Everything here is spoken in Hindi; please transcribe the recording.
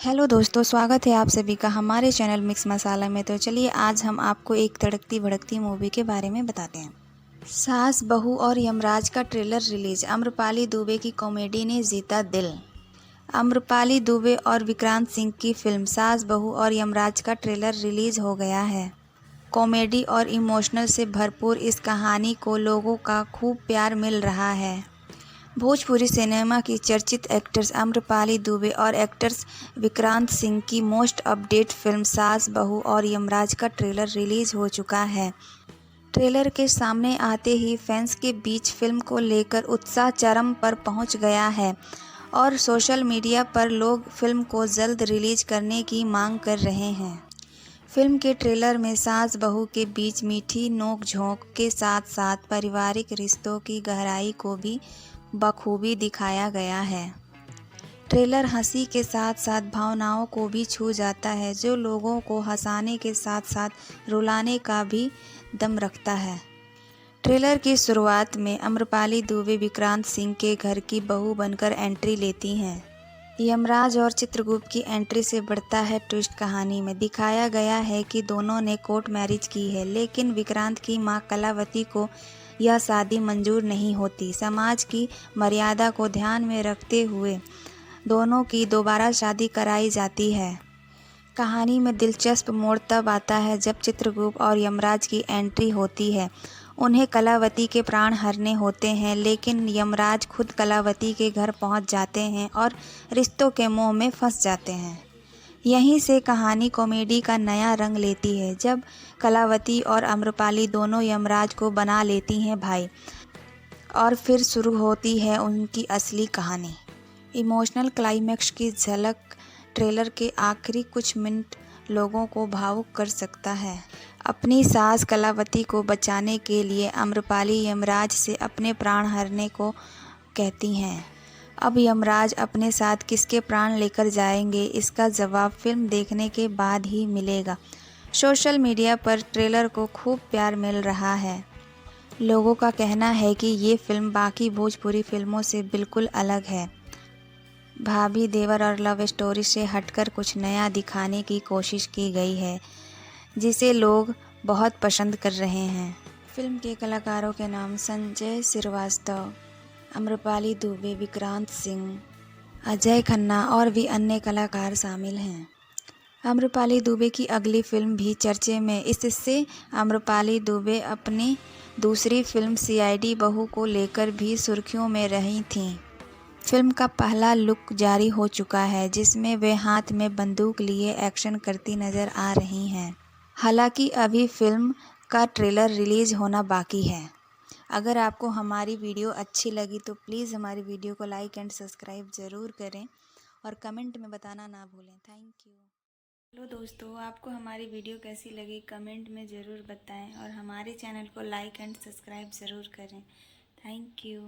हेलो दोस्तों, स्वागत है आप सभी का हमारे चैनल मिक्स मसाला में। तो चलिए आज हम आपको एक तड़कती भड़कती मूवी के बारे में बताते हैं। सास बहू और यमराज का ट्रेलर रिलीज। आम्रपाली दुबे की कॉमेडी ने जीता दिल। आम्रपाली दुबे और विक्रांत सिंह की फिल्म सास बहू और यमराज का ट्रेलर रिलीज हो गया है। कॉमेडी और इमोशनल से भरपूर इस कहानी को लोगों का खूब प्यार मिल रहा है। भोजपुरी सिनेमा की चर्चित एक्ट्रेस आम्रपाली दुबे और एक्टर्स विक्रांत सिंह की मोस्ट अपडेट फिल्म सास बहू और यमराज का ट्रेलर रिलीज हो चुका है। ट्रेलर के सामने आते ही फैंस के बीच फिल्म को लेकर उत्साह चरम पर पहुंच गया है और सोशल मीडिया पर लोग फिल्म को जल्द रिलीज करने की मांग कर रहे हैं। फिल्म के ट्रेलर में सास बहू के बीच मीठी नोक-झोंक के साथ साथ पारिवारिक रिश्तों की गहराई को भी बखूबी दिखाया गया है। ट्रेलर हंसी के साथ साथ भावनाओं को भी छू जाता है, जो लोगों को हंसाने के साथ साथ रुलाने का भी दम रखता है। ट्रेलर की शुरुआत में आम्रपाली दुबे विक्रांत सिंह के घर की बहू बनकर एंट्री लेती हैं। यमराज और चित्रगुप्त की एंट्री से बढ़ता है ट्विस्ट। कहानी में दिखाया गया है कि दोनों ने कोर्ट मैरिज की है, लेकिन विक्रांत की मां कलावती को यह शादी मंजूर नहीं होती। समाज की मर्यादा को ध्यान में रखते हुए दोनों की दोबारा शादी कराई जाती है। कहानी में दिलचस्प मोड़ तब आता है जब चित्रगुप्त और यमराज की एंट्री होती है। उन्हें कलावती के प्राण हरने होते हैं, लेकिन यमराज खुद कलावती के घर पहुंच जाते हैं और रिश्तों के मोह में फंस जाते हैं। यहीं से कहानी कॉमेडी का नया रंग लेती है, जब कलावती और आम्रपाली दोनों यमराज को बना लेती हैं भाई, और फिर शुरू होती है उनकी असली कहानी। इमोशनल क्लाइमैक्स की झलक ट्रेलर के आखिरी कुछ मिनट लोगों को भावुक कर सकता है। अपनी सास कलावती को बचाने के लिए आम्रपाली यमराज से अपने प्राण हरने को कहती हैं। अब यमराज अपने साथ किसके प्राण लेकर जाएंगे, इसका जवाब फिल्म देखने के बाद ही मिलेगा। सोशल मीडिया पर ट्रेलर को खूब प्यार मिल रहा है। लोगों का कहना है कि ये फिल्म बाकी भोजपुरी फिल्मों से बिल्कुल अलग है। भाभी देवर और लव स्टोरी से हटकर कुछ नया दिखाने की कोशिश की गई है, जिसे लोग बहुत पसंद कर रहे हैं। फिल्म के कलाकारों के नाम संजय श्रीवास्तव, आम्रपाली दुबे, विक्रांत सिंह, अजय खन्ना और भी अन्य कलाकार शामिल हैं। आम्रपाली दुबे की अगली फिल्म भी चर्चे में। इससे आम्रपाली दुबे अपनी दूसरी फिल्म सीआईडी बहू को लेकर भी सुर्खियों में रही थीं। फिल्म का पहला लुक जारी हो चुका है, जिसमें वे हाथ में बंदूक लिए एक्शन करती नजर आ रही हैं। हालांकि अभी फिल्म का ट्रेलर रिलीज होना बाकी है। अगर आपको हमारी वीडियो अच्छी लगी तो प्लीज़ हमारी वीडियो को लाइक एंड सब्सक्राइब ज़रूर करें और कमेंट में बताना ना भूलें। Thank you. हेलो दोस्तों, आपको हमारी वीडियो कैसी लगी कमेंट में ज़रूर बताएं और हमारे चैनल को लाइक एंड सब्सक्राइब ज़रूर करें। Thank you.